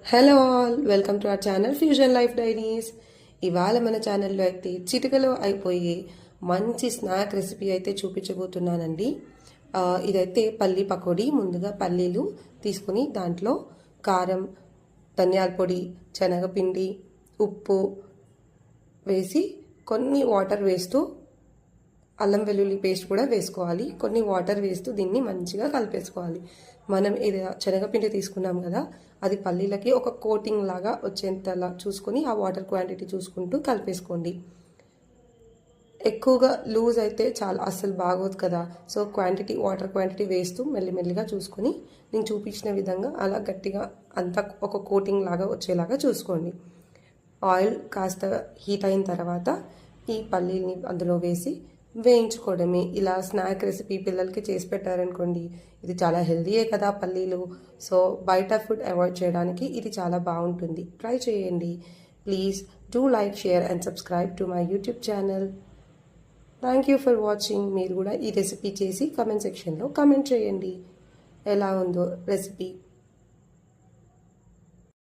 Hello all, welcome to our channel fusion life diaries. ఇవాళ మన ఛానల్లో అయితే చిటికలో అయిపోయి మంచి స్నాక్ రెసిపీ అయితే చూపించబోతున్నానండి. ఇదైతే పల్లీ పకోడీ. ముందుగా పల్లీలు తీసుకుని దాంట్లో కారం, ధనియాల పొడి, శనగపిండి, ఉప్పు వేసి కొన్ని వాటర్ వేస్తూ అల్లం వెల్లుల్లి పేస్ట్ కూడా వేసుకోవాలి. కొన్ని వాటర్ వేస్తూ దీన్ని మంచిగా కలిపేసుకోవాలి. మనం ఇది శనగపిండి తీసుకున్నాం కదా, అది పల్లీలకి ఒక కోటింగ్ లాగా వచ్చేంతలా చూసుకొని ఆ వాటర్ క్వాంటిటీ చూసుకుంటూ కలిపేసుకోండి. ఎక్కువగా లూజ్ అయితే చాలా అస్సలు బాగోదు కదా. సో వాటర్ క్వాంటిటీ వేస్తూ మెల్లిమెల్లిగా చూసుకొని నేను చూపించిన విధంగా అలా గట్టిగా అంతా ఒక కోటింగ్ లాగా వచ్చేలాగా చూసుకోండి. ఆయిల్ కాస్త హీట్ అయిన తర్వాత ఈ పల్లీని అందులో వేసి వేయించుకోవడమే. ఇలా స్నాక్ రెసిపీ పిల్లలకి చేసి పెట్టారనుకోండి, ఇది చాలా హెల్దీయే కదా పల్లీలు. సో బయట ఫుడ్ అవాయిడ్ చేయడానికి ఇది చాలా బాగుంటుంది. ట్రై చేయండి. Please do like, share and subscribe to my YouTube channel. Thank you for watching. మీరు కూడా ఈ రెసిపీ చేసి కమెంట్ సెక్షన్లో కమెంట్ చేయండి ఎలా ఉందో రెసిపీ.